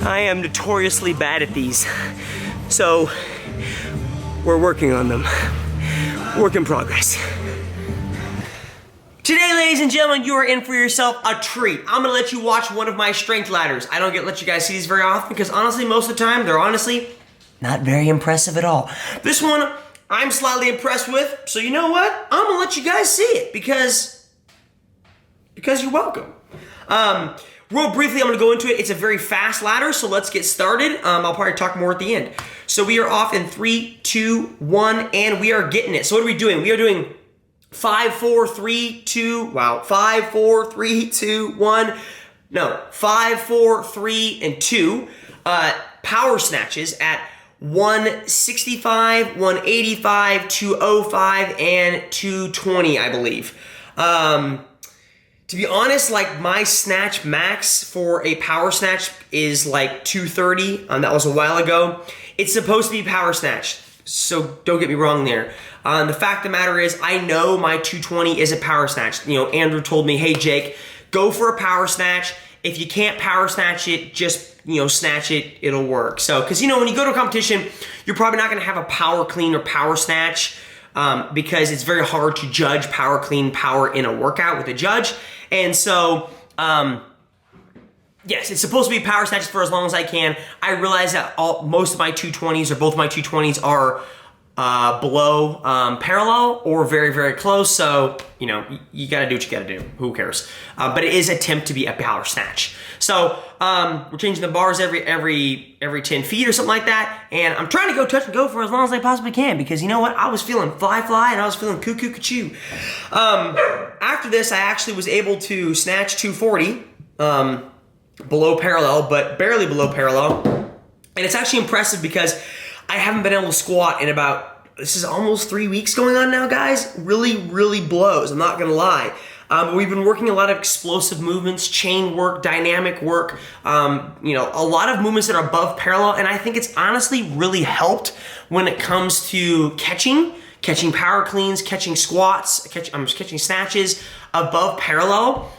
I am notoriously bad at these, so we're working on them. Work in progress. Today, ladies and gentlemen, you are in for yourself a treat. I'm gonna let you watch one of my strength ladders. I don't get to let you guys see these very often because honestly, most of the time, they're honestly not very impressive at all. This one, I'm slightly impressed with, so you know what? I'm gonna let you guys see it because you're welcome. Real briefly, I'm gonna go into it. It's a very fast ladder, so let's get started. I'll probably talk more at the end. So we are off in 3, 2, 1, and we are getting it. So what are we doing? We are doing 5, 4, 3, 2, 5, 4, 3, and 2. Power snatches at 165, 185, 205, and 220, I believe. To be honest, like my snatch max for a power snatch is like 230. That was a while ago. It's supposed to be power snatch, so don't get me wrong there. The fact of the matter is, I know my 220 isn't power snatch. You know, Andrew told me, hey Jake, go for a power snatch. If you can't power snatch it, just, you know, snatch it, it'll work. So, because, you know, when you go to a competition, you're probably not going to have a power clean or power snatch because it's very hard to judge power clean, power in a workout with a judge. And so, yes, it's supposed to be power snatches for as long as I can. I realize that most of my 220s or both my 220s are below parallel or very, very close. So, you know, you gotta do what you gotta do. Who cares? But it is attempt to be a power snatch. So we're changing the bars every 10 feet or something like that. And I'm trying to go touch and go for as long as I possibly can because you know what? I was feeling fly and I was feeling cuckoo cachoo. After this, I actually was able to snatch 240 below parallel, but barely below parallel. And it's actually impressive because I haven't been able to squat in this is almost 3 weeks going on now, guys. Really, really blows, I'm not gonna lie. We've been working a lot of explosive movements, chain work, dynamic work, you know, a lot of movements that are above parallel, and I think it's honestly really helped when it comes to catching power cleans, catching squats, catching snatches above parallel.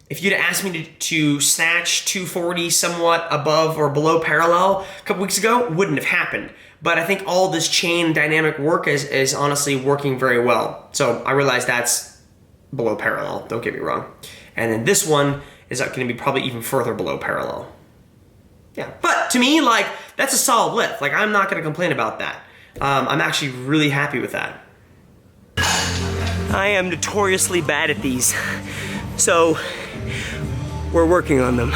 If you'd asked me to snatch 240 somewhat above or below parallel a couple weeks ago, it wouldn't have happened. But I think all this chain dynamic work is honestly working very well. So I realize that's below parallel, don't get me wrong. And then this one is gonna be probably even further below parallel. Yeah, but to me, like, that's a solid lift. Like, I'm not gonna complain about that. I'm actually really happy with that. I am notoriously bad at these, so we're working on them.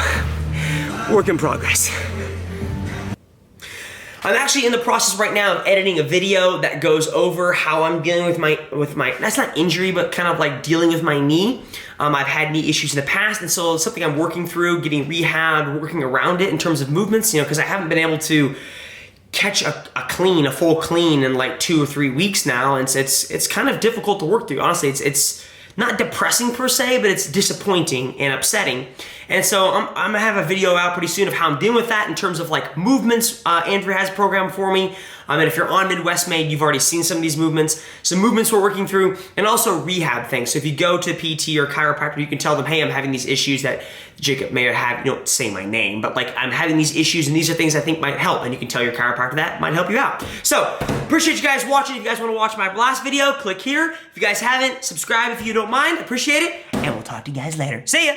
Work in progress. I'm actually in the process right now of editing a video that goes over how I'm dealing with my that's not injury, but kind of like dealing with my knee. I've had knee issues in the past, and so it's something I'm working through, getting rehab, working around it in terms of movements, you know, because I haven't been able to catch a full clean in like 2 or 3 weeks now, and it's kind of difficult to work through. Honestly, it's not depressing per se, but it's disappointing and upsetting. And so I'm gonna have a video out pretty soon of how I'm dealing with that in terms of like movements Andrew has programmed for me. And if you're on Midwest Made, you've already seen some of these movements. Some movements we're working through, and also rehab things. So if you go to PT or chiropractor, you can tell them, hey, I'm having these issues that Jacob may have, you don't say my name, but like I'm having these issues and these are things I think might help. And you can tell your chiropractor that might help you out. So appreciate you guys watching. If you guys wanna watch my last video, click here. If you guys haven't, subscribe if you don't mind, appreciate it. And we'll talk to you guys later. See ya.